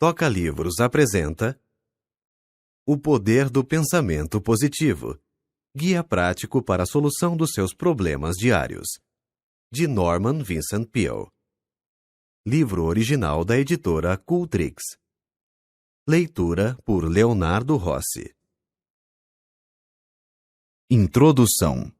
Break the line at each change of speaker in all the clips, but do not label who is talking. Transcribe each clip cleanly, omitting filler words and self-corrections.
Toca Livros apresenta O Poder do Pensamento Positivo, Guia Prático para a Solução dos Seus Problemas Diários, de Norman Vincent Peale. Livro original da editora Cultrix. Leitura por Leonardo Rossi. Introdução.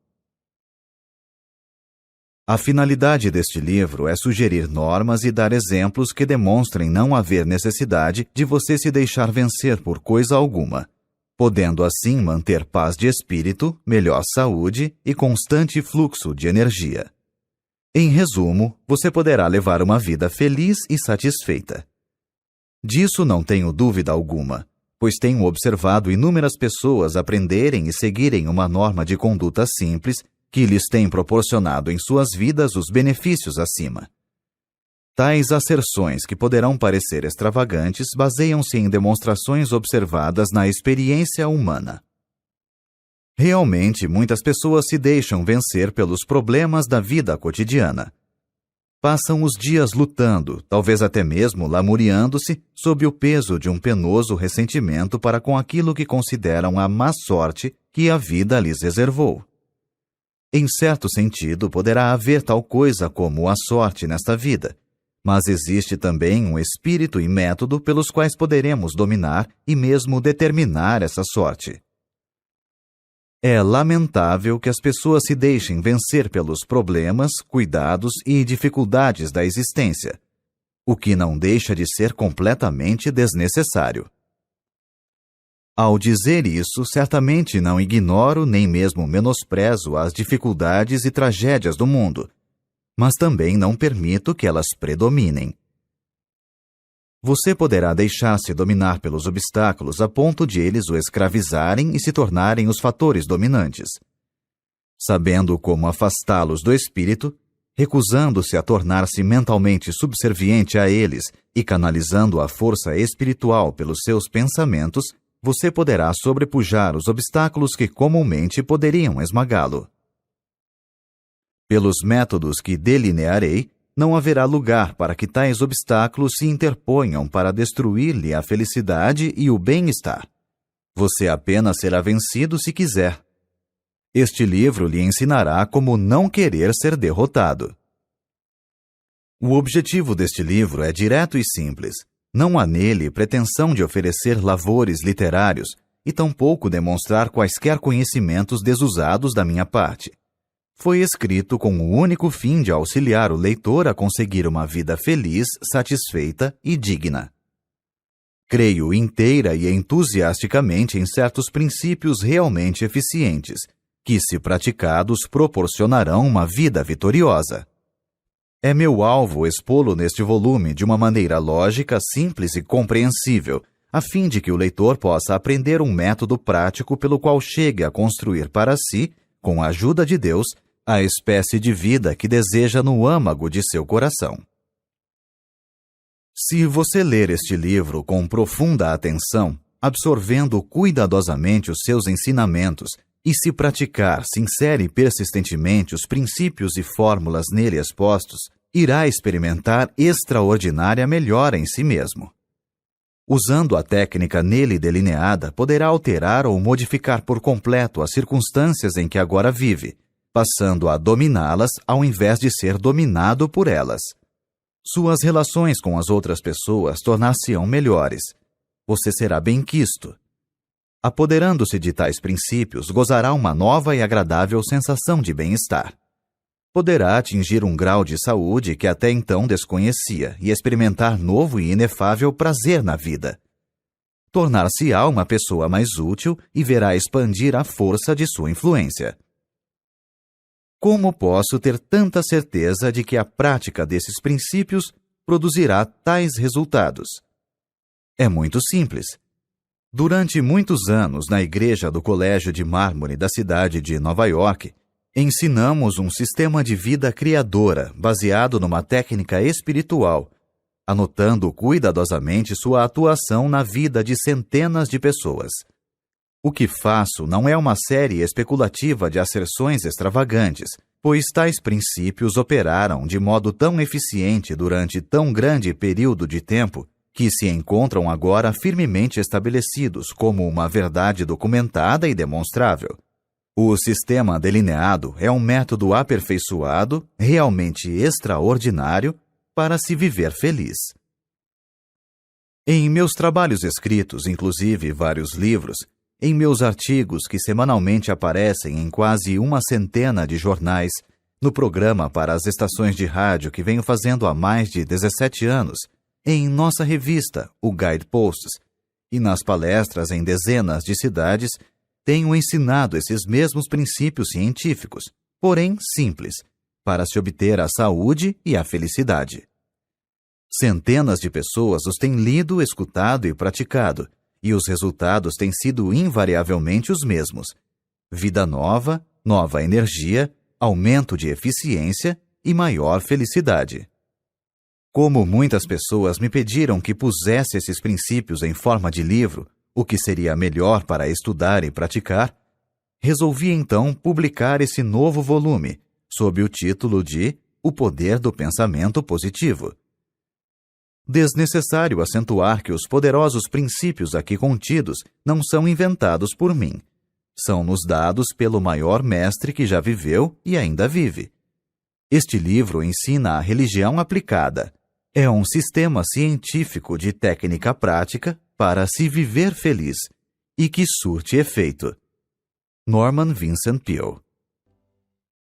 A finalidade deste livro é sugerir normas e dar exemplos que demonstrem não haver necessidade de você se deixar vencer por coisa alguma, podendo assim manter paz de espírito, melhor saúde e constante fluxo de energia. Em resumo, você poderá levar uma vida feliz e satisfeita. Disso não tenho dúvida alguma, pois tenho observado inúmeras pessoas aprenderem e seguirem uma norma de conduta simples que lhes tem proporcionado em suas vidas os benefícios acima. Tais asserções, que poderão parecer extravagantes, baseiam-se em demonstrações observadas na experiência humana. Realmente, muitas pessoas se deixam vencer pelos problemas da vida cotidiana. Passam os dias lutando, talvez até mesmo lamuriando-se, sob o peso de um penoso ressentimento para com aquilo que consideram a má sorte que a vida lhes reservou. Em certo sentido, poderá haver tal coisa como a sorte nesta vida, mas existe também um espírito e método pelos quais poderemos dominar e mesmo determinar essa sorte. É lamentável que as pessoas se deixem vencer pelos problemas, cuidados e dificuldades da existência, o que não deixa de ser completamente desnecessário. Ao dizer isso, certamente não ignoro nem mesmo menosprezo as dificuldades e tragédias do mundo, mas também não permito que elas predominem. Você poderá deixar-se dominar pelos obstáculos a ponto de eles o escravizarem e se tornarem os fatores dominantes. Sabendo como afastá-los do espírito, recusando-se a tornar-se mentalmente subserviente a eles e canalizando a força espiritual pelos seus pensamentos, você poderá sobrepujar os obstáculos que comumente poderiam esmagá-lo. Pelos métodos que delinearei, não haverá lugar para que tais obstáculos se interponham para destruir-lhe a felicidade e o bem-estar. Você apenas será vencido se quiser. Este livro lhe ensinará como não querer ser derrotado. O objetivo deste livro é direto e simples. Não há nele pretensão de oferecer lavores literários e tampouco demonstrar quaisquer conhecimentos desusados da minha parte. Foi escrito com o único fim de auxiliar o leitor a conseguir uma vida feliz, satisfeita e digna. Creio inteira e entusiasticamente em certos princípios realmente eficientes, que, se praticados, proporcionarão uma vida vitoriosa. É meu alvo expô-lo neste volume de uma maneira lógica, simples e compreensível, a fim de que o leitor possa aprender um método prático pelo qual chegue a construir para si, com a ajuda de Deus, a espécie de vida que deseja no âmago de seu coração. Se você ler este livro com profunda atenção, absorvendo cuidadosamente os seus ensinamentos e se praticar sincera e persistentemente os princípios e fórmulas nele expostos, irá experimentar extraordinária melhora em si mesmo. Usando a técnica nele delineada, poderá alterar ou modificar por completo as circunstâncias em que agora vive, passando a dominá-las ao invés de ser dominado por elas. Suas relações com as outras pessoas tornar-se-ão melhores. Você será bem-quisto. Apoderando-se de tais princípios, gozará uma nova e agradável sensação de bem-estar. Poderá atingir um grau de saúde que até então desconhecia e experimentar novo e inefável prazer na vida. Tornar-se-á uma pessoa mais útil e verá expandir a força de sua influência. Como posso ter tanta certeza de que a prática desses princípios produzirá tais resultados? É muito simples. Durante muitos anos, na igreja do Colégio de Mármore da cidade de Nova York, ensinamos um sistema de vida criadora baseado numa técnica espiritual, anotando cuidadosamente sua atuação na vida de centenas de pessoas. O que faço não é uma série especulativa de asserções extravagantes, pois tais princípios operaram de modo tão eficiente durante tão grande período de tempo que se encontram agora firmemente estabelecidos como uma verdade documentada e demonstrável. O sistema delineado é um método aperfeiçoado, realmente extraordinário, para se viver feliz. Em meus trabalhos escritos, inclusive vários livros, em meus artigos que semanalmente aparecem em quase 100 de jornais, no programa para as estações de rádio que venho fazendo há mais de 17 anos, em nossa revista, o Guideposts, e nas palestras em dezenas de cidades, tenho ensinado esses mesmos princípios científicos, porém simples, para se obter a saúde e a felicidade. Centenas de pessoas os têm lido, escutado e praticado, e os resultados têm sido invariavelmente os mesmos: vida nova, nova energia, aumento de eficiência e maior felicidade. Como muitas pessoas me pediram que pusesse esses princípios em forma de livro, o que seria melhor para estudar e praticar, resolvi então publicar esse novo volume, sob o título de O Poder do Pensamento Positivo. Desnecessário acentuar que os poderosos princípios aqui contidos não são inventados por mim. São nos dados pelo maior mestre que já viveu e ainda vive. Este livro ensina a religião aplicada. É um sistema científico de técnica prática para se viver feliz e que surte efeito. Norman Vincent Peale.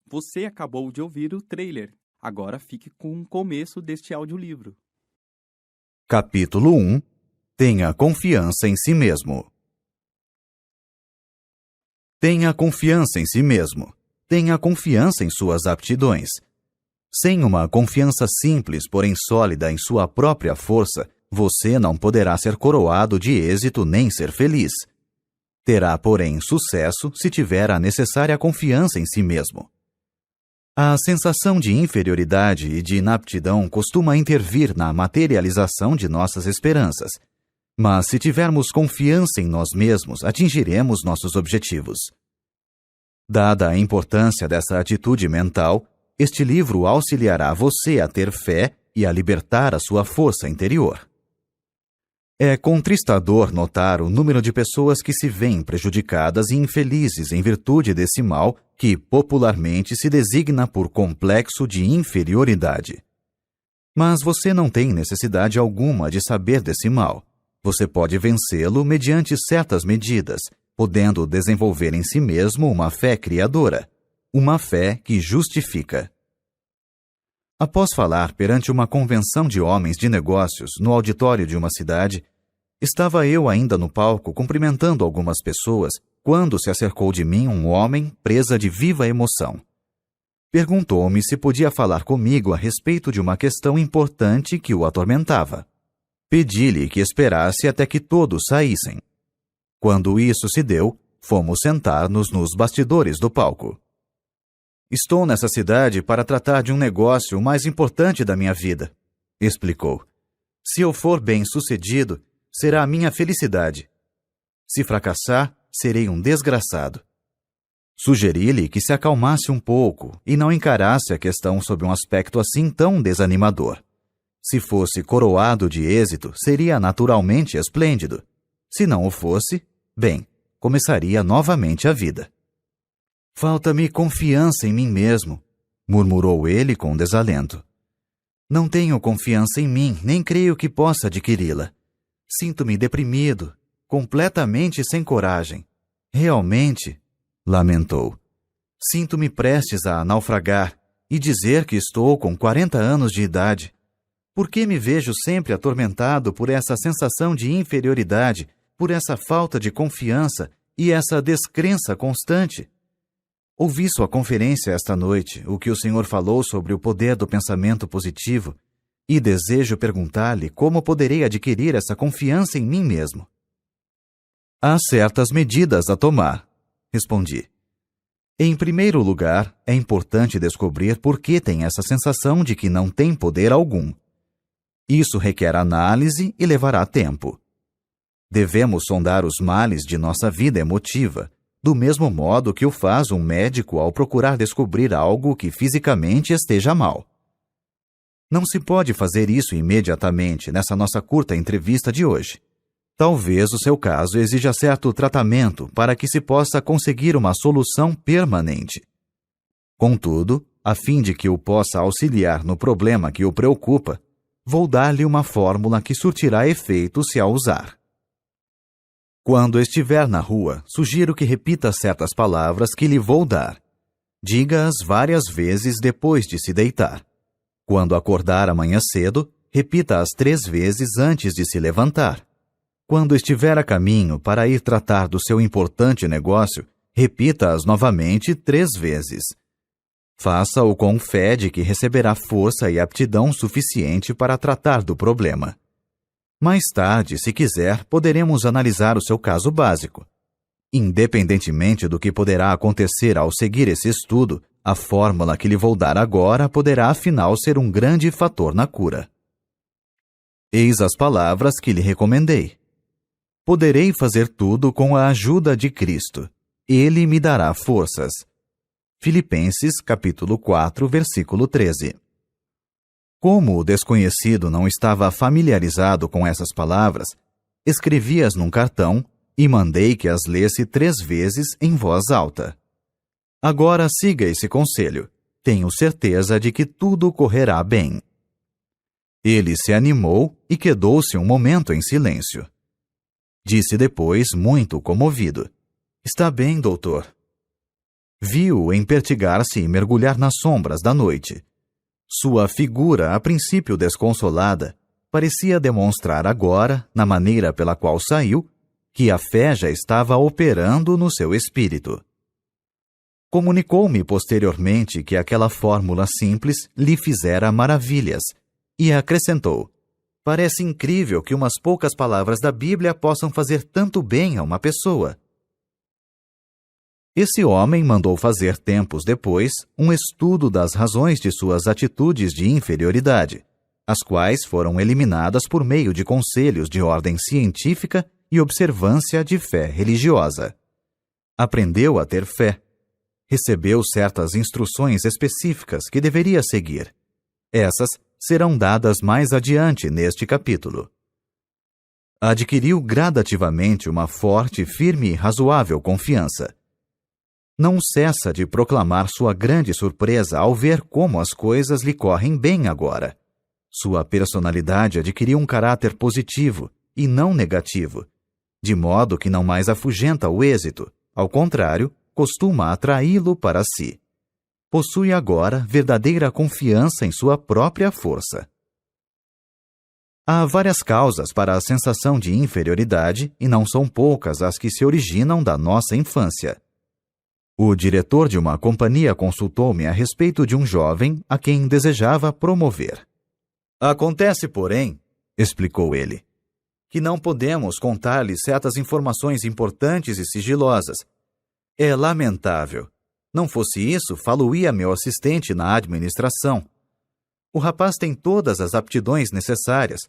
Você acabou de ouvir o trailer. Agora fique com o começo deste audiolivro.
Capítulo 1. Tenha confiança em si mesmo. Tenha confiança em si mesmo. Tenha confiança em suas aptidões. Sem uma confiança simples, porém sólida em sua própria força, você não poderá ser coroado de êxito nem ser feliz. Terá, porém, sucesso se tiver a necessária confiança em si mesmo. A sensação de inferioridade e de inaptidão costuma intervir na materialização de nossas esperanças. Mas se tivermos confiança em nós mesmos, atingiremos nossos objetivos. Dada a importância dessa atitude mental, este livro auxiliará você a ter fé e a libertar a sua força interior. É contristador notar o número de pessoas que se veem prejudicadas e infelizes em virtude desse mal que popularmente se designa por complexo de inferioridade. Mas você não tem necessidade alguma de saber desse mal. Você pode vencê-lo mediante certas medidas, podendo desenvolver em si mesmo uma fé criadora, uma fé que justifica. Após falar perante uma convenção de homens de negócios no auditório de uma cidade, estava eu ainda no palco cumprimentando algumas pessoas quando se acercou de mim um homem presa de viva emoção. Perguntou-me se podia falar comigo a respeito de uma questão importante que o atormentava. Pedi-lhe que esperasse até que todos saíssem. Quando isso se deu, fomos sentar-nos nos bastidores do palco. Estou nessa cidade para tratar de um negócio mais importante da minha vida, explicou. Se eu for bem-sucedido, será a minha felicidade. Se fracassar, serei um desgraçado. Sugeri-lhe que se acalmasse um pouco e não encarasse a questão sob um aspecto assim tão desanimador. Se fosse coroado de êxito, seria naturalmente esplêndido. Se não o fosse, bem, começaria novamente a vida. Falta-me confiança em mim mesmo, murmurou ele com desalento. Não tenho confiança em mim, nem creio que possa adquiri-la. Sinto-me deprimido, completamente sem coragem. Realmente, lamentou, sinto-me prestes a naufragar e dizer que estou com 40 anos de idade. Por que me vejo sempre atormentado por essa sensação de inferioridade, por essa falta de confiança e essa descrença constante? Ouvi sua conferência esta noite, o que o senhor falou sobre o poder do pensamento positivo, e desejo perguntar-lhe como poderei adquirir essa confiança em mim mesmo. Há certas medidas a tomar, respondi. Em primeiro lugar, é importante descobrir por que tem essa sensação de que não tem poder algum. Isso requer análise e levará tempo. Devemos sondar os males de nossa vida emotiva, do mesmo modo que o faz um médico ao procurar descobrir algo que fisicamente esteja mal. Não se pode fazer isso imediatamente nessa nossa curta entrevista de hoje. Talvez o seu caso exija certo tratamento para que se possa conseguir uma solução permanente. Contudo, a fim de que o possa auxiliar no problema que o preocupa, vou dar-lhe uma fórmula que surtirá efeito se a usar. Quando estiver na rua, sugiro que repita certas palavras que lhe vou dar. Diga-as várias vezes depois de se deitar. Quando acordar amanhã cedo, repita-as 3 vezes antes de se levantar. Quando estiver a caminho para ir tratar do seu importante negócio, repita-as novamente 3 vezes. Faça-o com fé de que receberá força e aptidão suficiente para tratar do problema. Mais tarde, se quiser, poderemos analisar o seu caso básico. Independentemente do que poderá acontecer ao seguir esse estudo, a fórmula que lhe vou dar agora poderá afinal ser um grande fator na cura. Eis as palavras que lhe recomendei. Poderei fazer tudo com a ajuda de Cristo. Ele me dará forças. Filipenses, capítulo 4, versículo 13. Como o desconhecido não estava familiarizado com essas palavras, escrevi-as num cartão e mandei que as lesse 3 vezes em voz alta. Agora siga esse conselho. Tenho certeza de que tudo correrá bem. Ele se animou e quedou-se um momento em silêncio. Disse depois, muito comovido: Está bem, doutor. Vi-o empertigar-se e mergulhar nas sombras da noite. Sua figura, a princípio desconsolada, parecia demonstrar agora, na maneira pela qual saiu, que a fé já estava operando no seu espírito. Comunicou-me posteriormente que aquela fórmula simples lhe fizera maravilhas, e acrescentou: Parece incrível que umas poucas palavras da Bíblia possam fazer tanto bem a uma pessoa. Esse homem mandou fazer tempos depois um estudo das razões de suas atitudes de inferioridade, as quais foram eliminadas por meio de conselhos de ordem científica e observância de fé religiosa. Aprendeu a ter fé. Recebeu certas instruções específicas que deveria seguir. Essas serão dadas mais adiante neste capítulo. Adquiriu gradativamente uma forte, firme e razoável confiança. Não cessa de proclamar sua grande surpresa ao ver como as coisas lhe correm bem agora. Sua personalidade adquiriu um caráter positivo e não negativo, de modo que não mais afugenta o êxito, ao contrário, costuma atraí-lo para si. Possui agora verdadeira confiança em sua própria força. Há várias causas para a sensação de inferioridade e não são poucas as que se originam da nossa infância. O diretor de uma companhia consultou-me a respeito de um jovem a quem desejava promover. Acontece, porém, explicou ele, que não podemos contar-lhe certas informações importantes e sigilosas. É lamentável. Não fosse isso, falo-ia meu assistente na administração. O rapaz tem todas as aptidões necessárias,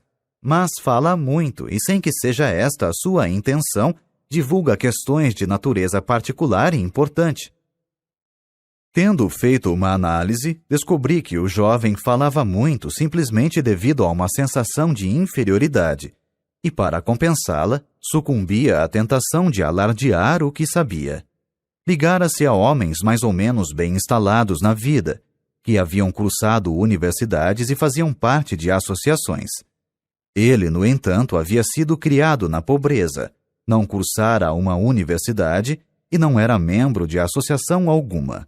mas fala muito e, sem que seja esta a sua intenção, divulga questões de natureza particular e importante. Tendo feito uma análise, descobri que o jovem falava muito simplesmente devido a uma sensação de inferioridade, e para compensá-la, sucumbia à tentação de alardear o que sabia. Ligara-se a homens mais ou menos bem instalados na vida, que haviam cursado universidades e faziam parte de associações. Ele, no entanto, havia sido criado na pobreza, não cursara uma universidade e não era membro de associação alguma.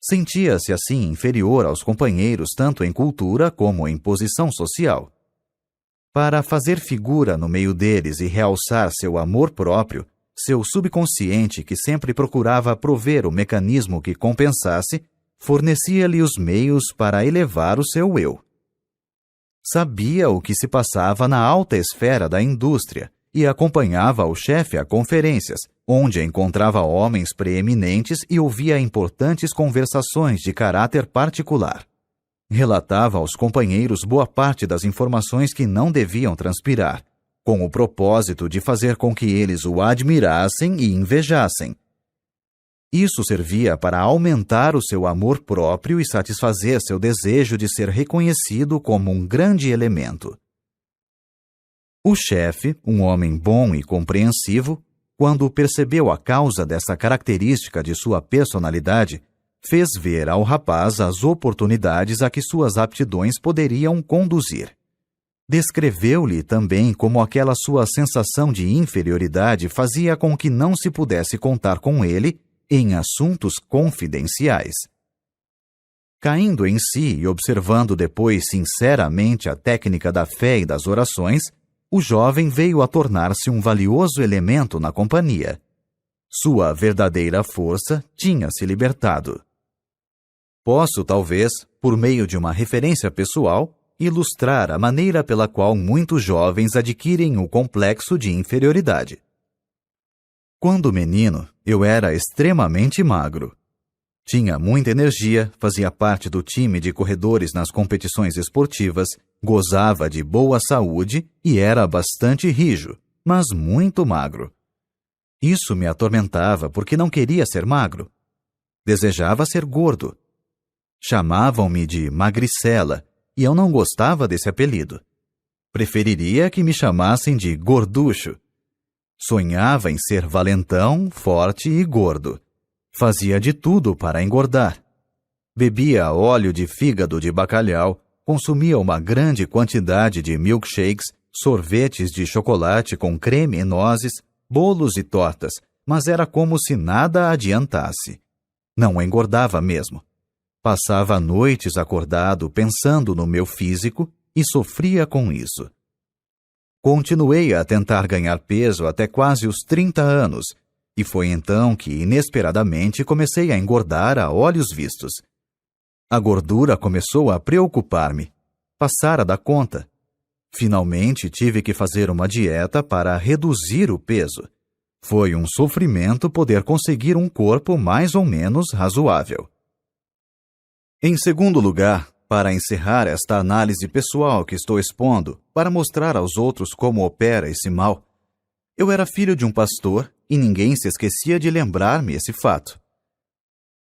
Sentia-se assim inferior aos companheiros tanto em cultura como em posição social. Para fazer figura no meio deles e realçar seu amor próprio, seu subconsciente, que sempre procurava prover o mecanismo que compensasse, fornecia-lhe os meios para elevar o seu eu. Sabia o que se passava na alta esfera da indústria e acompanhava o chefe a conferências, onde encontrava homens preeminentes e ouvia importantes conversações de caráter particular. Relatava aos companheiros boa parte das informações que não deviam transpirar, com o propósito de fazer com que eles o admirassem e invejassem. Isso servia para aumentar o seu amor próprio e satisfazer seu desejo de ser reconhecido como um grande elemento. O chefe, um homem bom e compreensivo, quando percebeu a causa dessa característica de sua personalidade, fez ver ao rapaz as oportunidades a que suas aptidões poderiam conduzir. Descreveu-lhe também como aquela sua sensação de inferioridade fazia com que não se pudesse contar com ele em assuntos confidenciais. Caindo em si e observando depois sinceramente a técnica da fé e das orações, o jovem veio a tornar-se um valioso elemento na companhia. Sua verdadeira força tinha se libertado. Posso, talvez, por meio de uma referência pessoal, ilustrar a maneira pela qual muitos jovens adquirem o complexo de inferioridade. Quando menino, eu era extremamente magro. Tinha muita energia, fazia parte do time de corredores nas competições esportivas, gozava de boa saúde e era bastante rijo, mas muito magro. Isso me atormentava porque não queria ser magro. Desejava ser gordo. Chamavam-me de magricela e eu não gostava desse apelido. Preferiria que me chamassem de gorducho. Sonhava em ser valentão, forte e gordo. Fazia de tudo para engordar. Bebia óleo de fígado de bacalhau, consumia uma grande quantidade de milkshakes, sorvetes de chocolate com creme e nozes, bolos e tortas, mas era como se nada adiantasse. Não engordava mesmo. Passava noites acordado pensando no meu físico e sofria com isso. Continuei a tentar ganhar peso até quase os 30 anos, e foi então que, inesperadamente, comecei a engordar a olhos vistos. A gordura começou a preocupar-me. Passara da conta. Finalmente tive que fazer uma dieta para reduzir o peso. Foi um sofrimento poder conseguir um corpo mais ou menos razoável. Em segundo lugar, para encerrar esta análise pessoal que estou expondo, para mostrar aos outros como opera esse mal, eu era filho de um pastor e ninguém se esquecia de lembrar-me esse fato.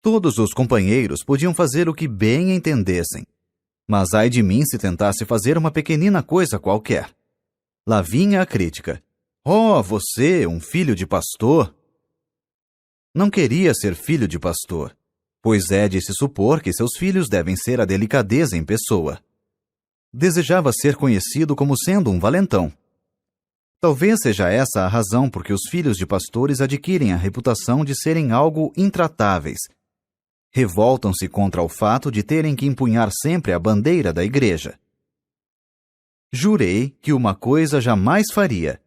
Todos os companheiros podiam fazer o que bem entendessem, mas ai de mim se tentasse fazer uma pequenina coisa qualquer. Lá vinha a crítica. Oh, você, um filho de pastor? Não queria ser filho de pastor, pois é de se supor que seus filhos devem ser a delicadeza em pessoa. Desejava ser conhecido como sendo um valentão. Talvez seja essa a razão por que os filhos de pastores adquirem a reputação de serem algo intratáveis. Revoltam-se contra o fato de terem que empunhar sempre a bandeira da igreja. Jurei que uma coisa jamais faria: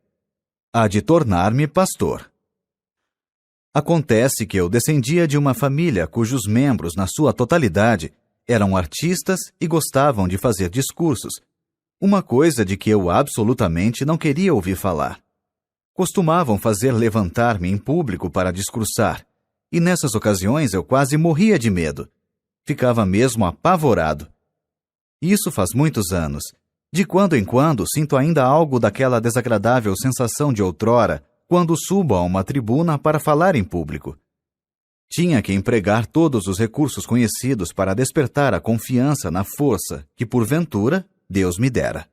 a de tornar-me pastor. Acontece que eu descendia de uma família cujos membros, na sua totalidade, eram artistas e gostavam de fazer discursos, uma coisa de que eu absolutamente não queria ouvir falar. Costumavam fazer levantar-me em público para discursar, e nessas ocasiões eu quase morria de medo. Ficava mesmo apavorado. Isso faz muitos anos. De quando em quando sinto ainda algo daquela desagradável sensação de outrora, quando subo a uma tribuna para falar em público. Tinha que empregar todos os recursos conhecidos para despertar a confiança na força que, porventura, Deus me dera.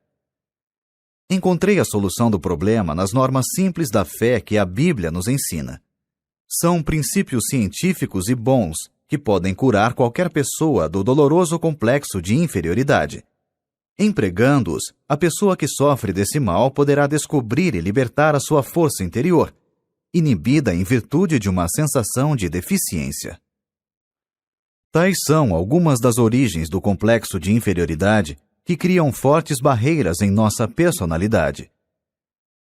Encontrei a solução do problema nas normas simples da fé que a Bíblia nos ensina. São princípios científicos e bons que podem curar qualquer pessoa do doloroso complexo de inferioridade. Empregando-os, a pessoa que sofre desse mal poderá descobrir e libertar a sua força interior, inibida em virtude de uma sensação de deficiência. Tais são algumas das origens do complexo de inferioridade que criam fortes barreiras em nossa personalidade.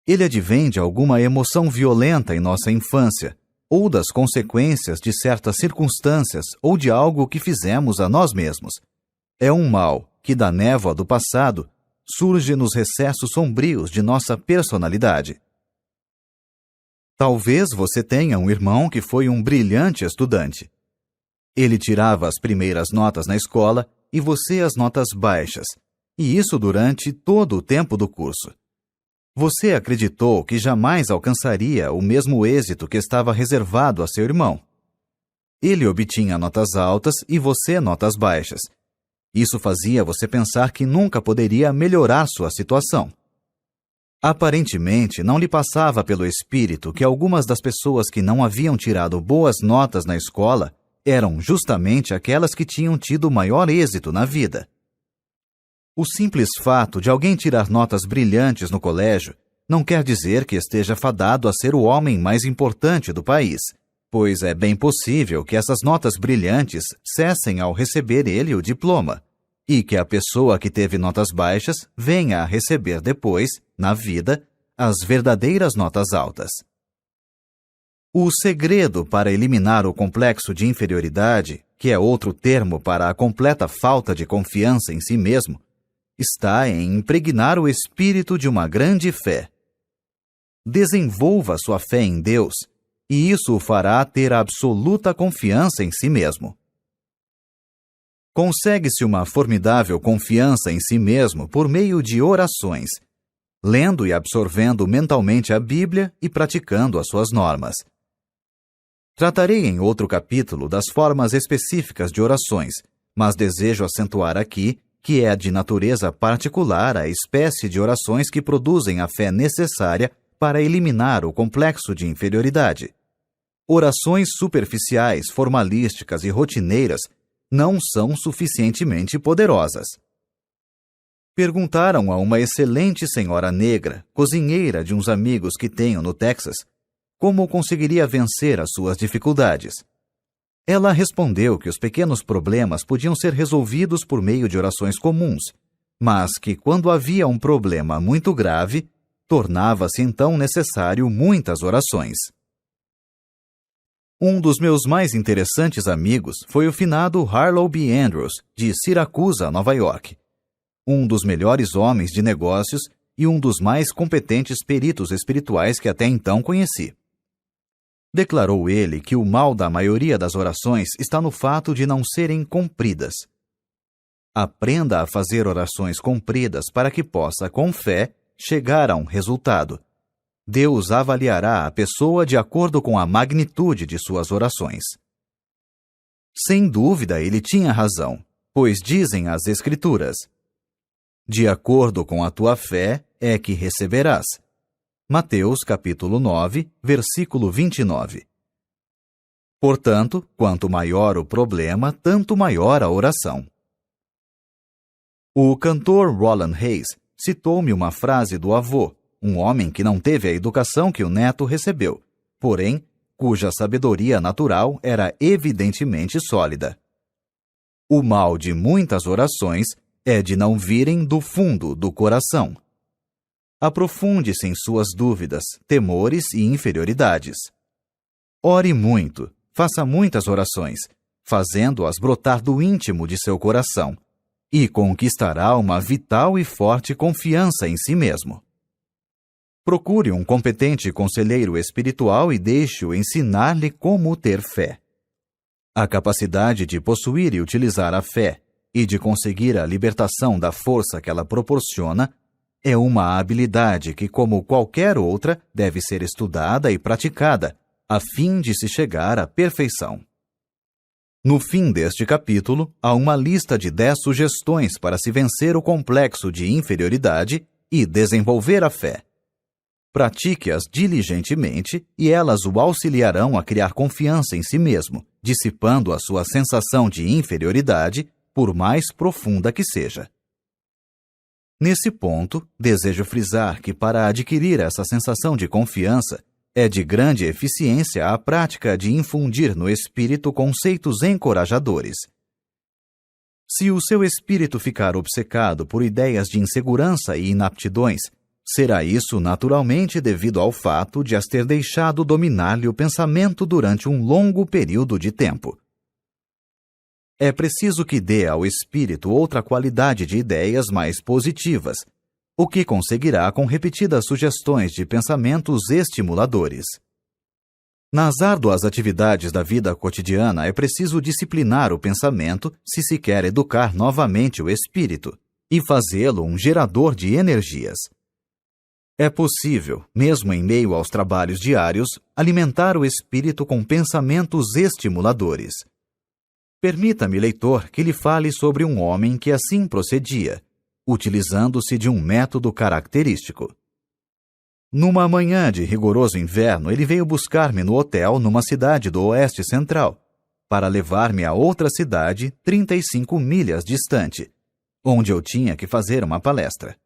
Ele advém de alguma emoção violenta em nossa infância, ou das consequências de certas circunstâncias ou de algo que fizemos a nós mesmos. É um mal que, da névoa do passado, surge nos recessos sombrios de nossa personalidade. Talvez você tenha um irmão que foi um brilhante estudante. Ele tirava as primeiras notas na escola e você as notas baixas, e isso durante todo o tempo do curso. Você acreditou que jamais alcançaria o mesmo êxito que estava reservado a seu irmão. Ele obtinha notas altas e você notas baixas. Isso fazia você pensar que nunca poderia melhorar sua situação. Aparentemente, não lhe passava pelo espírito que algumas das pessoas que não haviam tirado boas notas na escola eram justamente aquelas que tinham tido maior êxito na vida. O simples fato de alguém tirar notas brilhantes no colégio não quer dizer que esteja fadado a ser o homem mais importante do país, pois é bem possível que essas notas brilhantes cessem ao receber ele o diploma, e que a pessoa que teve notas baixas venha a receber depois, na vida, as verdadeiras notas altas. O segredo para eliminar o complexo de inferioridade, que é outro termo para a completa falta de confiança em si mesmo, está em impregnar o espírito de uma grande fé. Desenvolva sua fé em Deus, e isso o fará ter absoluta confiança em si mesmo. Consegue-se uma formidável confiança em si mesmo por meio de orações, lendo e absorvendo mentalmente a Bíblia e praticando as suas normas. Tratarei em outro capítulo das formas específicas de orações, mas desejo acentuar aqui que é de natureza particular a espécie de orações que produzem a fé necessária para eliminar o complexo de inferioridade. Orações superficiais, formalísticas e rotineiras não são suficientemente poderosas. Perguntaram a uma excelente senhora negra, cozinheira de uns amigos que tenho no Texas, como conseguiria vencer as suas dificuldades. Ela respondeu que os pequenos problemas podiam ser resolvidos por meio de orações comuns, mas que quando havia um problema muito grave, tornava-se então necessário muitas orações. Um dos meus mais interessantes amigos foi o finado Harlow B. Andrews, de Siracusa, Nova York. Um dos melhores homens de negócios e um dos mais competentes peritos espirituais que até então conheci. Declarou ele que o mal da maioria das orações está no fato de não serem compridas. Aprenda a fazer orações compridas para que possa, com fé, chegar a um resultado. Deus avaliará a pessoa de acordo com a magnitude de suas orações. Sem dúvida, ele tinha razão, pois dizem as Escrituras: de acordo com a tua fé é que receberás. Mateus capítulo 9, versículo 29. Portanto, quanto maior o problema, tanto maior a oração. O cantor Roland Hayes citou-me uma frase do avô, um homem que não teve a educação que o neto recebeu, porém, cuja sabedoria natural era evidentemente sólida. O mal de muitas orações é de não virem do fundo do coração. Aprofunde-se em suas dúvidas, temores e inferioridades. Ore muito, faça muitas orações, fazendo-as brotar do íntimo de seu coração, e conquistará uma vital e forte confiança em si mesmo. Procure um competente conselheiro espiritual e deixe-o ensinar-lhe como ter fé. A capacidade de possuir e utilizar a fé e de conseguir a libertação da força que ela proporciona é uma habilidade que, como qualquer outra, deve ser estudada e praticada, a fim de se chegar à perfeição. No fim deste capítulo, há uma lista de 10 sugestões para se vencer o complexo de inferioridade e desenvolver a fé. Pratique-as diligentemente e elas o auxiliarão a criar confiança em si mesmo, dissipando a sua sensação de inferioridade, por mais profunda que seja. Nesse ponto, desejo frisar que para adquirir essa sensação de confiança, é de grande eficiência a prática de infundir no espírito conceitos encorajadores. Se o seu espírito ficar obcecado por ideias de insegurança e inaptidões, será isso naturalmente devido ao fato de as ter deixado dominar-lhe o pensamento durante um longo período de tempo. É preciso que dê ao espírito outra qualidade de ideias mais positivas, o que conseguirá com repetidas sugestões de pensamentos estimuladores. Nas árduas atividades da vida cotidiana é preciso disciplinar o pensamento se se quer educar novamente o espírito e fazê-lo um gerador de energias. É possível, mesmo em meio aos trabalhos diários, alimentar o espírito com pensamentos estimuladores. Permita-me, leitor, que lhe fale sobre um homem que assim procedia, utilizando-se de um método característico. Numa manhã de rigoroso inverno, ele veio buscar-me no hotel numa cidade do Oeste Central, para levar-me a outra cidade 35 milhas distante, onde eu tinha que fazer uma palestra.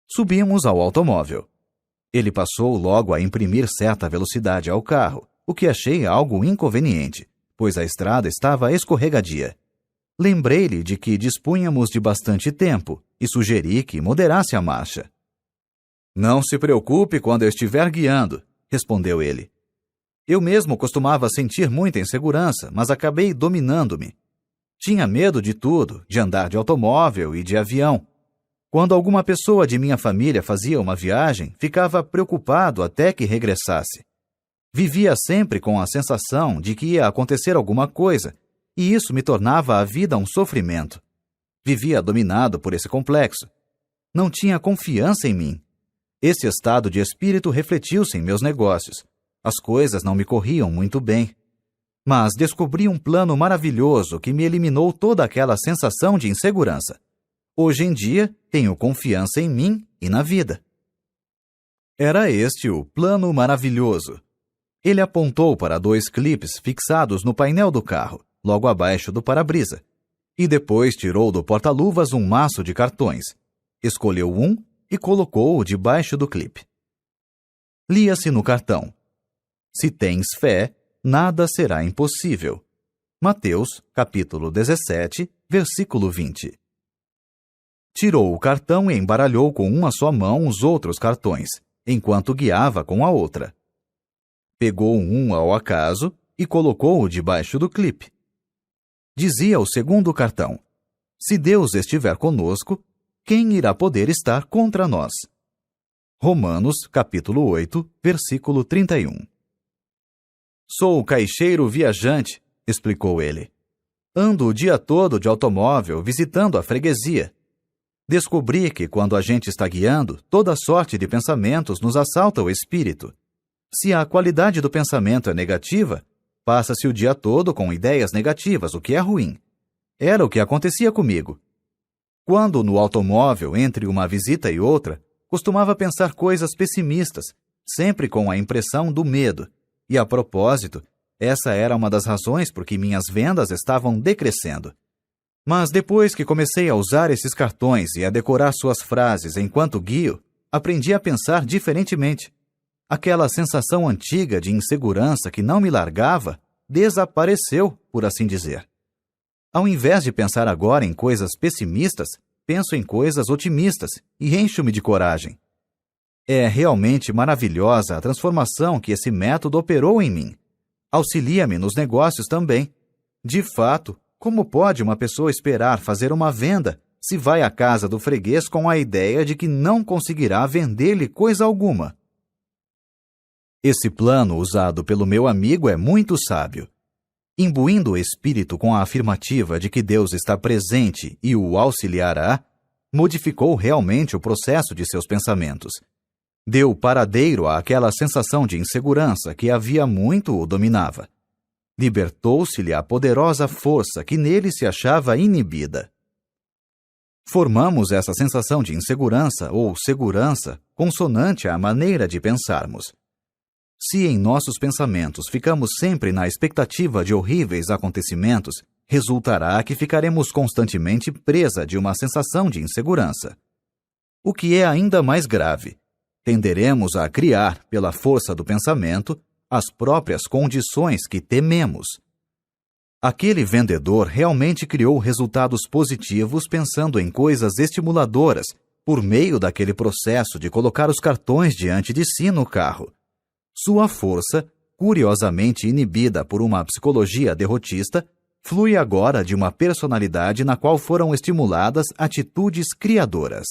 Subimos ao automóvel. Ele passou logo a imprimir certa velocidade ao carro, o que achei algo inconveniente, pois a estrada estava escorregadia. Lembrei-lhe de que dispunhamos de bastante tempo e sugeri que moderasse a marcha. "Não se preocupe quando eu estiver guiando", respondeu ele. Eu mesmo costumava sentir muita insegurança, mas acabei dominando-me. Tinha medo de tudo, de andar de automóvel e de avião. Quando alguma pessoa de minha família fazia uma viagem, ficava preocupado até que regressasse. Vivia sempre com a sensação de que ia acontecer alguma coisa, e isso me tornava a vida um sofrimento. Vivia dominado por esse complexo. Não tinha confiança em mim. Esse estado de espírito refletiu-se em meus negócios. As coisas não me corriam muito bem. Mas descobri um plano maravilhoso que me eliminou toda aquela sensação de insegurança. Hoje em dia, tenho confiança em mim e na vida. Era este o plano maravilhoso. Ele apontou para 2 clipes fixados no painel do carro, logo abaixo do para-brisa, e depois tirou do porta-luvas um maço de cartões. Escolheu um e colocou-o debaixo do clipe. Lia-se no cartão: "Se tens fé, nada será impossível." Mateus, capítulo 17, versículo 20. Tirou o cartão e embaralhou com uma só mão os outros cartões, enquanto guiava com a outra. Pegou um ao acaso e colocou-o debaixo do clipe. Dizia o segundo cartão: "Se Deus estiver conosco, quem irá poder estar contra nós?" Romanos, capítulo 8, versículo 31. "Sou caixeiro viajante", explicou ele. "Ando o dia todo de automóvel visitando a freguesia. Descobri que, quando a gente está guiando, toda sorte de pensamentos nos assalta o espírito. Se a qualidade do pensamento é negativa, passa-se o dia todo com ideias negativas, o que é ruim. Era o que acontecia comigo. Quando no automóvel, entre uma visita e outra, costumava pensar coisas pessimistas, sempre com a impressão do medo. E, a propósito, essa era uma das razões por que minhas vendas estavam decrescendo. Mas depois que comecei a usar esses cartões e a decorar suas frases enquanto guio, aprendi a pensar diferentemente. Aquela sensação antiga de insegurança que não me largava desapareceu, por assim dizer. Ao invés de pensar agora em coisas pessimistas, penso em coisas otimistas e encho-me de coragem. É realmente maravilhosa a transformação que esse método operou em mim. Auxilia-me nos negócios também. De fato, como pode uma pessoa esperar fazer uma venda se vai à casa do freguês com a ideia de que não conseguirá vender-lhe coisa alguma? Esse plano usado pelo meu amigo é muito sábio. Imbuindo o espírito com a afirmativa de que Deus está presente e o auxiliará, modificou realmente o processo de seus pensamentos. Deu paradeiro àquela sensação de insegurança que havia muito o dominava. Libertou-se-lhe a poderosa força que nele se achava inibida. Formamos essa sensação de insegurança ou segurança consonante à maneira de pensarmos. Se em nossos pensamentos ficamos sempre na expectativa de horríveis acontecimentos, resultará que ficaremos constantemente presa de uma sensação de insegurança. O que é ainda mais grave, tenderemos a criar, pela força do pensamento, as próprias condições que tememos. Aquele vendedor realmente criou resultados positivos pensando em coisas estimuladoras por meio daquele processo de colocar os cartões diante de si no carro. Sua força, curiosamente inibida por uma psicologia derrotista, flui agora de uma personalidade na qual foram estimuladas atitudes criadoras.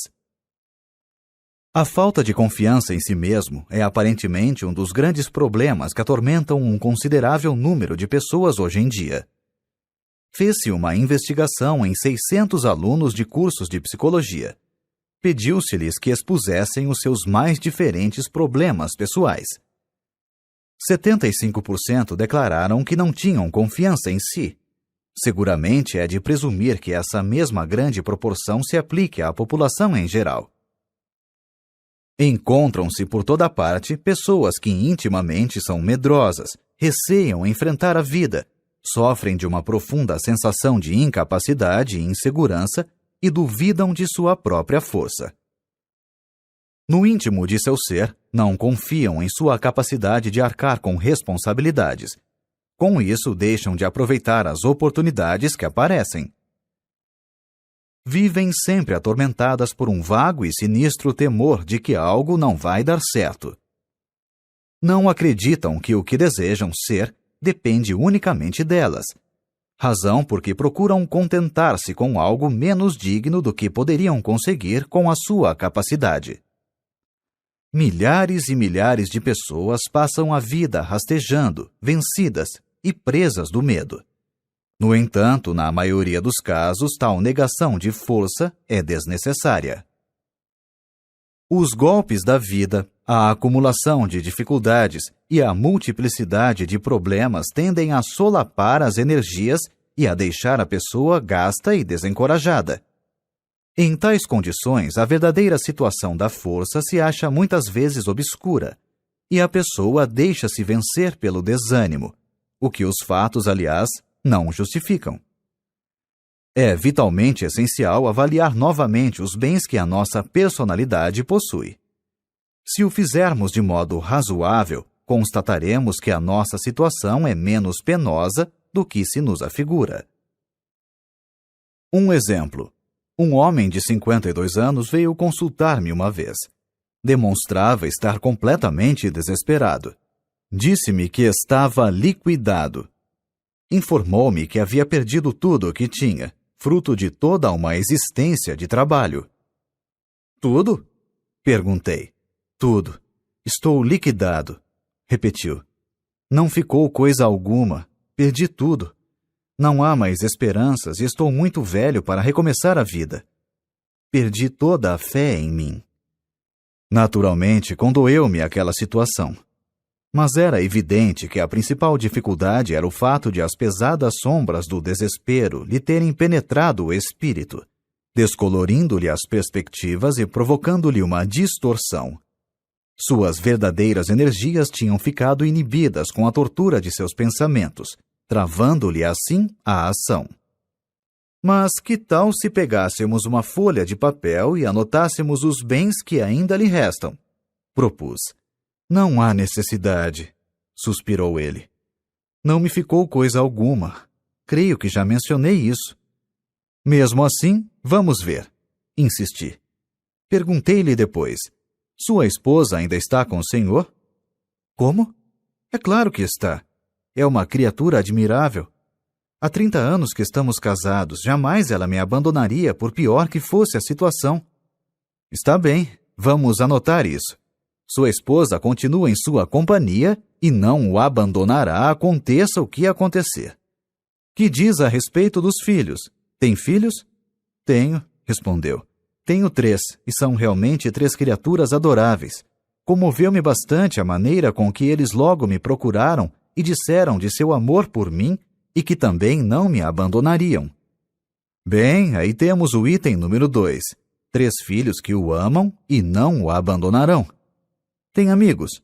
A falta de confiança em si mesmo é aparentemente um dos grandes problemas que atormentam um considerável número de pessoas hoje em dia. Fez-se uma investigação em 600 alunos de cursos de psicologia. Pediu-se-lhes que expusessem os seus mais diferentes problemas pessoais. 75% declararam que não tinham confiança em si. Seguramente é de presumir que essa mesma grande proporção se aplique à população em geral. Encontram-se por toda parte pessoas que intimamente são medrosas, receiam enfrentar a vida, sofrem de uma profunda sensação de incapacidade e insegurança e duvidam de sua própria força. No íntimo de seu ser, não confiam em sua capacidade de arcar com responsabilidades. Com isso, deixam de aproveitar as oportunidades que aparecem. Vivem sempre atormentadas por um vago e sinistro temor de que algo não vai dar certo. Não acreditam que o que desejam ser depende unicamente delas, razão por que procuram contentar-se com algo menos digno do que poderiam conseguir com a sua capacidade. Milhares e milhares de pessoas passam a vida rastejando, vencidas e presas do medo. No entanto, na maioria dos casos, tal negação de força é desnecessária. Os golpes da vida, a acumulação de dificuldades e a multiplicidade de problemas tendem a solapar as energias e a deixar a pessoa gasta e desencorajada. Em tais condições, a verdadeira situação da força se acha muitas vezes obscura, e a pessoa deixa-se vencer pelo desânimo, o que os fatos, aliás, não justificam. É vitalmente essencial avaliar novamente os bens que a nossa personalidade possui. Se o fizermos de modo razoável, constataremos que a nossa situação é menos penosa do que se nos afigura. Um exemplo. Um homem de 52 anos veio consultar-me uma vez. Demonstrava estar completamente desesperado. Disse-me que estava liquidado. Informou-me que havia perdido tudo o que tinha, fruto de toda uma existência de trabalho. Tudo? Perguntei. Tudo. Estou liquidado, repetiu. Não ficou coisa alguma. Perdi tudo. Não há mais esperanças e estou muito velho para recomeçar a vida. Perdi toda a fé em mim. Naturalmente, condoeu-me aquela situação. Mas era evidente que a principal dificuldade era o fato de as pesadas sombras do desespero lhe terem penetrado o espírito, descolorindo-lhe as perspectivas e provocando-lhe uma distorção. Suas verdadeiras energias tinham ficado inibidas com a tortura de seus pensamentos, travando-lhe assim a ação. Mas que tal se pegássemos uma folha de papel e anotássemos os bens que ainda lhe restam? Propus. Não há necessidade, suspirou ele. Não me ficou coisa alguma. Creio que já mencionei isso. Mesmo assim, vamos ver, insisti. Perguntei-lhe depois. Sua esposa ainda está com o senhor? Como? É claro que está. É uma criatura admirável. Há 30 anos que estamos casados, jamais ela me abandonaria por pior que fosse a situação. Está bem, vamos anotar isso. Sua esposa continua em sua companhia e não o abandonará, aconteça o que acontecer. Que diz a respeito dos filhos? Tem filhos? Tenho, respondeu. Tenho 3, e são realmente 3 criaturas adoráveis. Comoveu-me bastante a maneira com que eles logo me procuraram e disseram de seu amor por mim e que também não me abandonariam. Bem, aí temos o item número 2. 3 filhos que o amam e não o abandonarão. Tem amigos?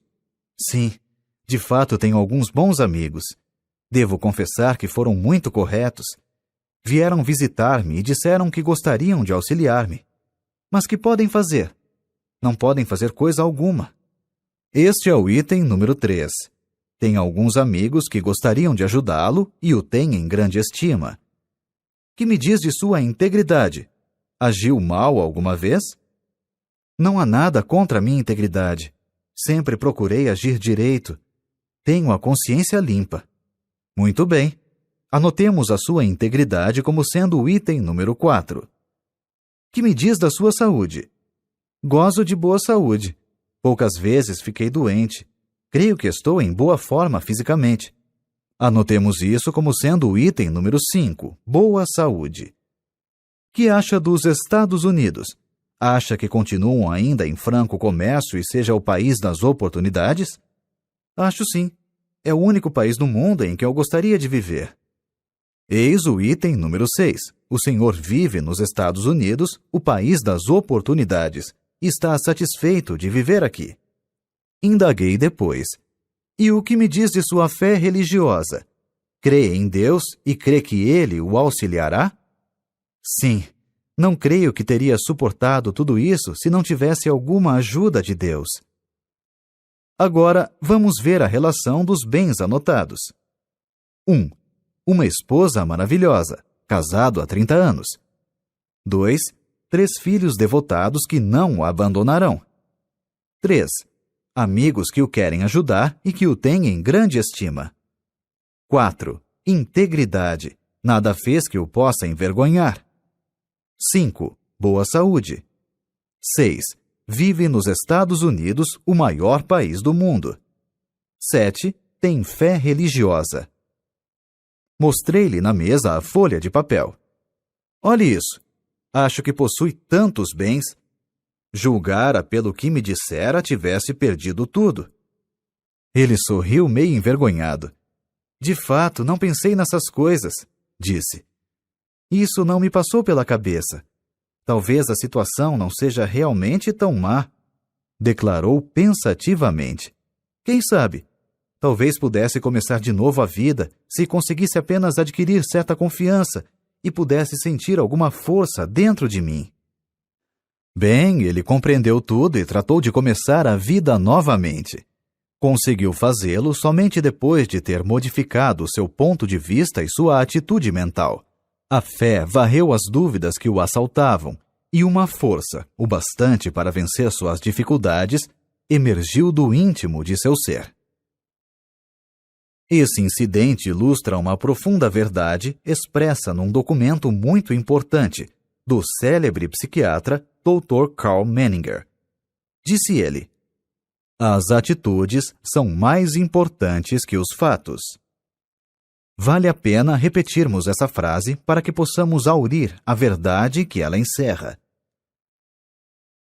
Sim, de fato tenho alguns bons amigos. Devo confessar que foram muito corretos. Vieram visitar-me e disseram que gostariam de auxiliar-me. Mas que podem fazer? Não podem fazer coisa alguma. Este é o item número 3. Tem alguns amigos que gostariam de ajudá-lo e o têm em grande estima. Que me diz de sua integridade? Agiu mal alguma vez? Não há nada contra a minha integridade. Sempre procurei agir direito. Tenho a consciência limpa. Muito bem. Anotemos a sua integridade como sendo o item número 4. Que me diz da sua saúde? Gozo de boa saúde. Poucas vezes fiquei doente. Creio que estou em boa forma fisicamente. Anotemos isso como sendo o item número 5, boa saúde. Que acha dos Estados Unidos? Acha que continuam ainda em franco comércio e seja o país das oportunidades? Acho sim. É o único país no mundo em que eu gostaria de viver. Eis o item número 6. O senhor vive nos Estados Unidos, o país das oportunidades, e está satisfeito de viver aqui. Indaguei depois. E o que me diz de sua fé religiosa? Crê em Deus e crê que Ele o auxiliará? Sim. Não creio que teria suportado tudo isso se não tivesse alguma ajuda de Deus. Agora, vamos ver a relação dos bens anotados. 1. Uma esposa maravilhosa, casado há 30 anos. 2. 3 filhos devotados que não o abandonarão. 3. Amigos que o querem ajudar e que o têm em grande estima. 4. Integridade. Nada fez que o possa envergonhar. 5. Boa saúde. 6. Vive nos Estados Unidos, o maior país do mundo. 7. Tem fé religiosa. Mostrei-lhe na mesa a folha de papel. Olhe isso. Acho que possui tantos bens. Julgara pelo que me dissera tivesse perdido tudo. Ele sorriu meio envergonhado. De fato, não pensei nessas coisas, disse. Isso não me passou pela cabeça. Talvez a situação não seja realmente tão má, declarou pensativamente. Quem sabe? Talvez pudesse começar de novo a vida se conseguisse apenas adquirir certa confiança e pudesse sentir alguma força dentro de mim. Bem, ele compreendeu tudo e tratou de começar a vida novamente. Conseguiu fazê-lo somente depois de ter modificado seu ponto de vista e sua atitude mental. A fé varreu as dúvidas que o assaltavam, e uma força, o bastante para vencer suas dificuldades, emergiu do íntimo de seu ser. Esse incidente ilustra uma profunda verdade expressa num documento muito importante do célebre psiquiatra Dr. Karl Menninger. Disse ele: as atitudes são mais importantes que os fatos. Vale a pena repetirmos essa frase para que possamos aurir a verdade que ela encerra.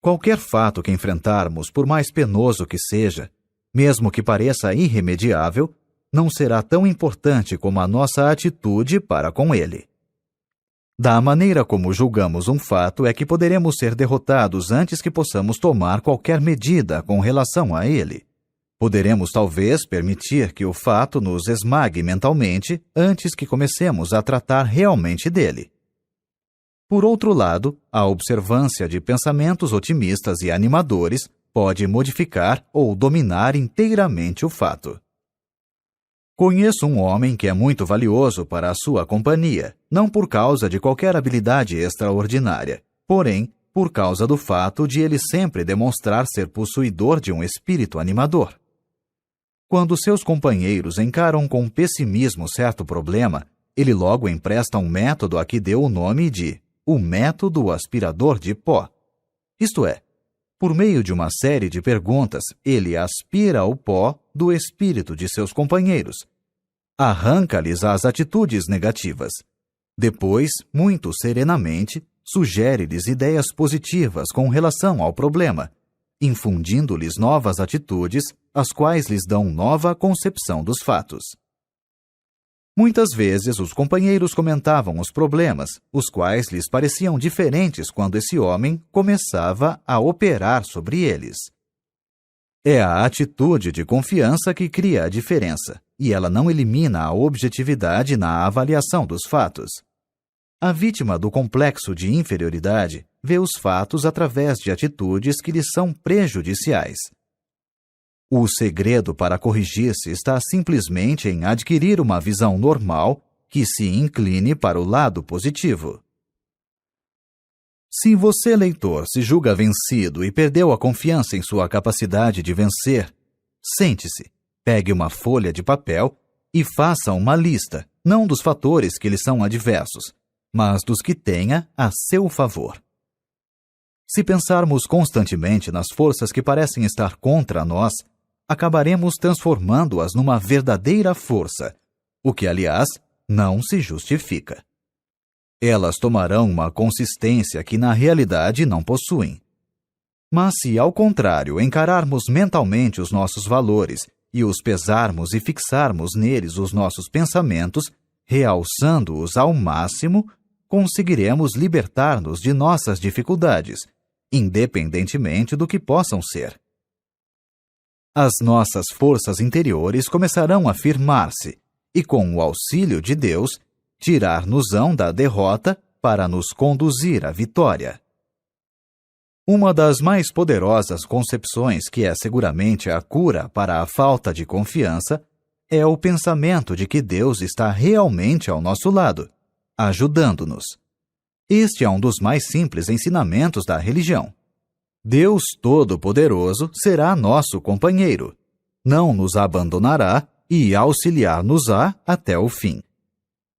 Qualquer fato que enfrentarmos, por mais penoso que seja, mesmo que pareça irremediável, não será tão importante como a nossa atitude para com ele. Da maneira como julgamos um fato é que poderemos ser derrotados antes que possamos tomar qualquer medida com relação a ele. Poderemos talvez permitir que o fato nos esmague mentalmente antes que comecemos a tratar realmente dele. Por outro lado, a observância de pensamentos otimistas e animadores pode modificar ou dominar inteiramente o fato. Conheço um homem que é muito valioso para a sua companhia, não por causa de qualquer habilidade extraordinária, porém, por causa do fato de ele sempre demonstrar ser possuidor de um espírito animador. Quando seus companheiros encaram com pessimismo certo problema, ele logo empresta um método a que deu o nome de o método aspirador de pó. Isto é, por meio de uma série de perguntas, ele aspira o pó do espírito de seus companheiros, arranca-lhes as atitudes negativas. Depois, muito serenamente, sugere-lhes ideias positivas com relação ao problema, infundindo-lhes novas atitudes, as quais lhes dão nova concepção dos fatos. Muitas vezes os companheiros comentavam os problemas, os quais lhes pareciam diferentes quando esse homem começava a operar sobre eles. É a atitude de confiança que cria a diferença, e ela não elimina a objetividade na avaliação dos fatos. A vítima do complexo de inferioridade vê os fatos através de atitudes que lhe são prejudiciais. O segredo para corrigir-se está simplesmente em adquirir uma visão normal que se incline para o lado positivo. Se você, leitor, se julga vencido e perdeu a confiança em sua capacidade de vencer, sente-se, pegue uma folha de papel e faça uma lista, não dos fatores que lhe são adversos, mas dos que tenha a seu favor. Se pensarmos constantemente nas forças que parecem estar contra nós, acabaremos transformando-as numa verdadeira força, o que, aliás, não se justifica. Elas tomarão uma consistência que na realidade não possuem, Mas se, ao contrário, encararmos mentalmente os nossos valores e os pesarmos e fixarmos neles os nossos pensamentos, realçando-os ao máximo, conseguiremos libertar-nos de nossas dificuldades, independentemente do que possam ser. As nossas forças interiores começarão a firmar-se e, com o auxílio de Deus, tirar-nos-ão da derrota para nos conduzir à vitória. Uma das mais poderosas concepções, que é seguramente a cura para a falta de confiança, é o pensamento de que Deus está realmente ao nosso lado, ajudando-nos. Este é um dos mais simples ensinamentos da religião. Deus Todo-Poderoso será nosso companheiro, não nos abandonará e auxiliar-nos-á até o fim.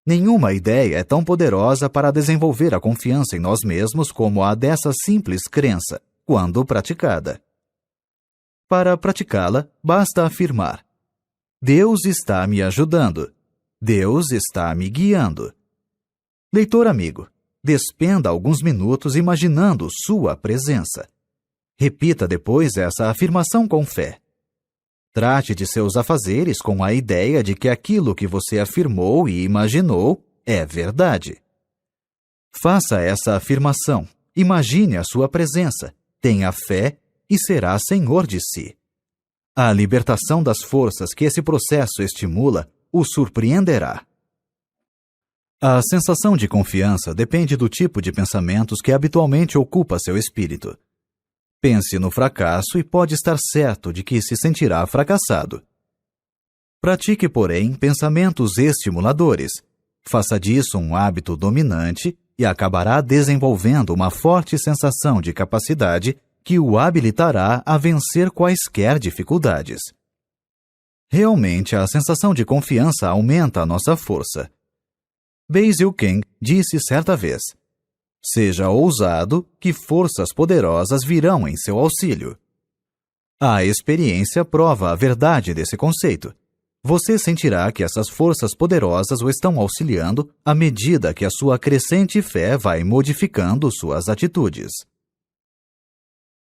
Nenhuma ideia é tão poderosa para desenvolver a confiança em nós mesmos como a dessa simples crença, quando praticada. Para praticá-la, basta afirmar: Deus está me ajudando. Deus está me guiando. Leitor amigo, despenda alguns minutos imaginando sua presença. Repita depois essa afirmação com fé. Trate de seus afazeres com a ideia de que aquilo que você afirmou e imaginou é verdade. Faça essa afirmação, imagine a sua presença, tenha fé e será senhor de si. A libertação das forças que esse processo estimula o surpreenderá. A sensação de confiança depende do tipo de pensamentos que habitualmente ocupa seu espírito. Pense no fracasso e pode estar certo de que se sentirá fracassado. Pratique, porém, pensamentos estimuladores. Faça disso um hábito dominante e acabará desenvolvendo uma forte sensação de capacidade que o habilitará a vencer quaisquer dificuldades. Realmente, a sensação de confiança aumenta a nossa força. Basil King disse certa vez: seja ousado, que forças poderosas virão em seu auxílio. A experiência prova a verdade desse conceito. Você sentirá que essas forças poderosas o estão auxiliando à medida que a sua crescente fé vai modificando suas atitudes.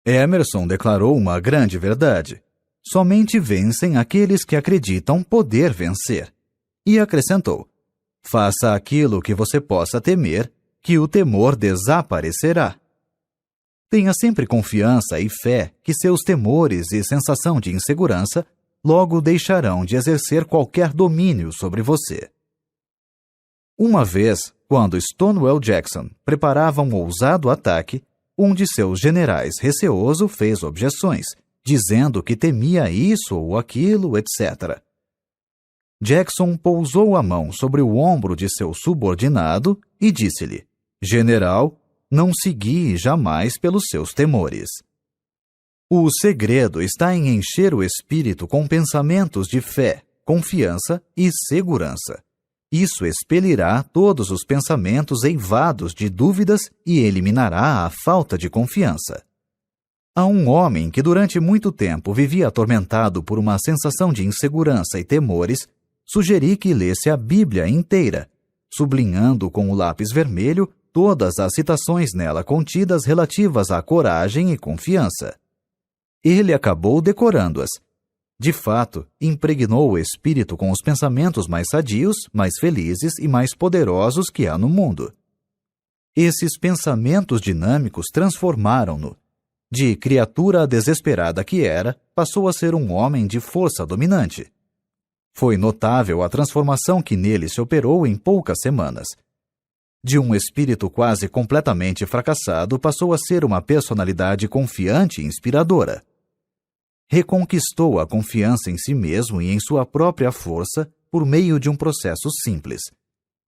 Emerson declarou uma grande verdade: somente vencem aqueles que acreditam poder vencer. E acrescentou: faça aquilo que você possa temer, que o temor desaparecerá. Tenha sempre confiança e fé que seus temores e sensação de insegurança logo deixarão de exercer qualquer domínio sobre você. Uma vez, quando Stonewall Jackson preparava um ousado ataque, um de seus generais receoso fez objeções, dizendo que temia isso ou aquilo, etc. Jackson pousou a mão sobre o ombro de seu subordinado e disse-lhe: General, não se guie jamais pelos seus temores. O segredo está em encher o espírito com pensamentos de fé, confiança e segurança. Isso expelirá todos os pensamentos eivados de dúvidas e eliminará a falta de confiança. A um homem que durante muito tempo vivia atormentado por uma sensação de insegurança e temores, sugeri que lesse a Bíblia inteira, sublinhando com o lápis vermelho todas as citações nela contidas relativas à coragem e confiança. Ele acabou decorando-as. De fato, impregnou o espírito com os pensamentos mais sadios, mais felizes e mais poderosos que há no mundo. Esses pensamentos dinâmicos transformaram-no. De criatura desesperada que era, passou a ser um homem de força dominante. Foi notável a transformação que nele se operou em poucas semanas. De um espírito quase completamente fracassado, passou a ser uma personalidade confiante e inspiradora. Reconquistou a confiança em si mesmo e em sua própria força por meio de um processo simples,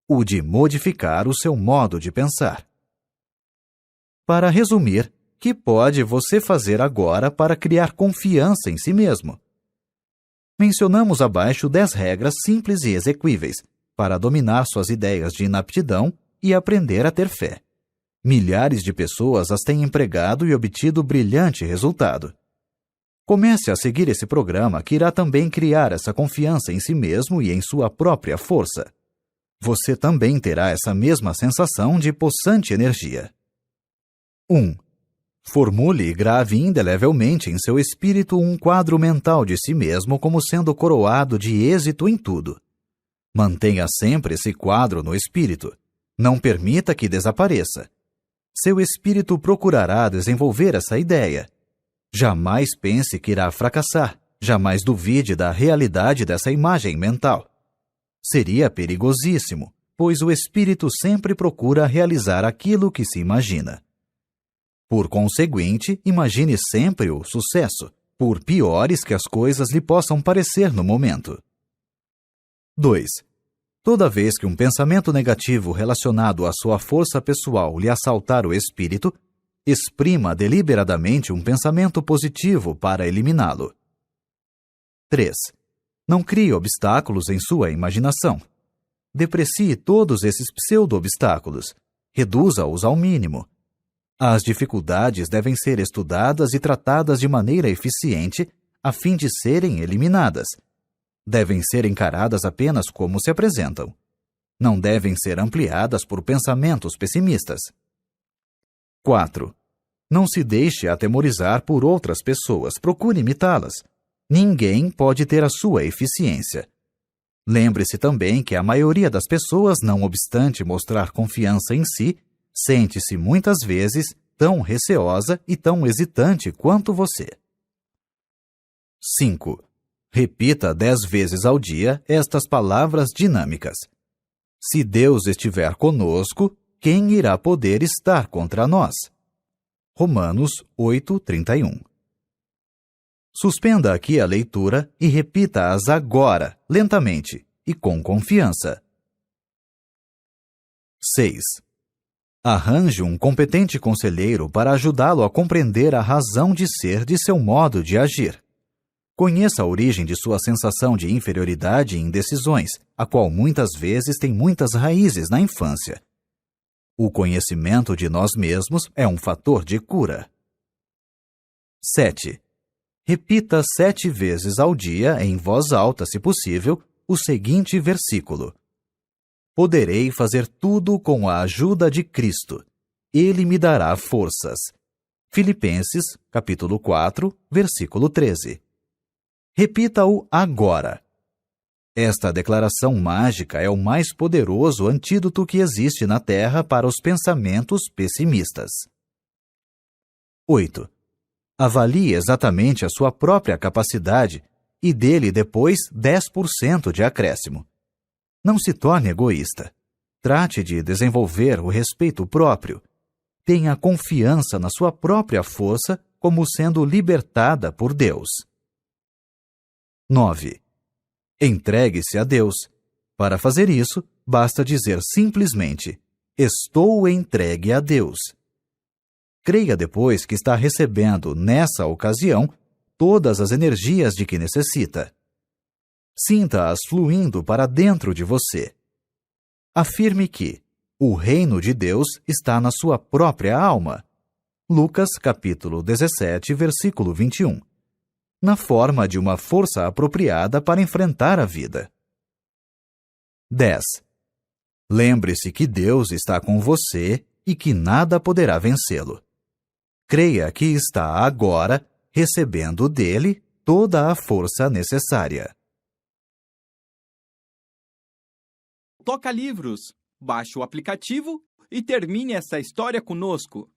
o de modificar o seu modo de pensar. Para resumir, que pode você fazer agora para criar confiança em si mesmo? Mencionamos abaixo 10 regras simples e exequíveis para dominar suas ideias de inaptidão e aprender a ter fé. Milhares de pessoas as têm empregado e obtido brilhante resultado. Comece a seguir esse programa que irá também criar essa confiança em si mesmo e em sua própria força. Você também terá essa mesma sensação de possante energia. 1. Formule e grave indelevelmente em seu espírito um quadro mental de si mesmo como sendo coroado de êxito em tudo. Mantenha sempre esse quadro no espírito. Não permita que desapareça. Seu espírito procurará desenvolver essa ideia. Jamais pense que irá fracassar. Jamais duvide da realidade dessa imagem mental. Seria perigosíssimo, pois o espírito sempre procura realizar aquilo que se imagina. Por conseguinte, imagine sempre o sucesso, por piores que as coisas lhe possam parecer no momento. 2. Toda vez que um pensamento negativo relacionado à sua força pessoal lhe assaltar o espírito, exprima deliberadamente um pensamento positivo para eliminá-lo. 3. Não crie obstáculos em sua imaginação. Deprecie todos esses pseudo-obstáculos. Reduza-os ao mínimo. As dificuldades devem ser estudadas e tratadas de maneira eficiente a fim de serem eliminadas. Devem ser encaradas apenas como se apresentam. Não devem ser ampliadas por pensamentos pessimistas. 4. Não se deixe atemorizar por outras pessoas. Procure imitá-las. Ninguém pode ter a sua eficiência. Lembre-se também que a maioria das pessoas, não obstante mostrar confiança em si, sente-se muitas vezes tão receosa e tão hesitante quanto você. 5. Repita 10 vezes ao dia estas palavras dinâmicas. Se Deus estiver conosco, quem irá poder estar contra nós? Romanos 8:31. Suspenda aqui a leitura e repita-as agora, lentamente e com confiança. 6. Arranje um competente conselheiro para ajudá-lo a compreender a razão de ser de seu modo de agir. Conheça a origem de sua sensação de inferioridade e indecisões, a qual muitas vezes tem muitas raízes na infância. O conhecimento de nós mesmos é um fator de cura. 7. Repita 7 vezes ao dia, em voz alta, se possível, o seguinte versículo: Poderei fazer tudo com a ajuda de Cristo. Ele me dará forças. Filipenses, capítulo 4, versículo 13. Repita-o agora. Esta declaração mágica é o mais poderoso antídoto que existe na Terra para os pensamentos pessimistas. 8. Avalie exatamente a sua própria capacidade e dê-lhe depois 10% de acréscimo. Não se torne egoísta. Trate de desenvolver o respeito próprio. Tenha confiança na sua própria força como sendo libertada por Deus. 9. Entregue-se a Deus. Para fazer isso, basta dizer simplesmente: Estou entregue a Deus. Creia depois que está recebendo, nessa ocasião, todas as energias de que necessita. Sinta-as fluindo para dentro de você. Afirme que o reino de Deus está na sua própria alma. Lucas, capítulo 17, versículo 21. Na forma de uma força apropriada para enfrentar a vida. 10. Lembre-se que Deus está com você e que nada poderá vencê-lo. Creia que está agora recebendo dele toda a força necessária.
Toca Livros. Baixe o aplicativo e termine essa história conosco.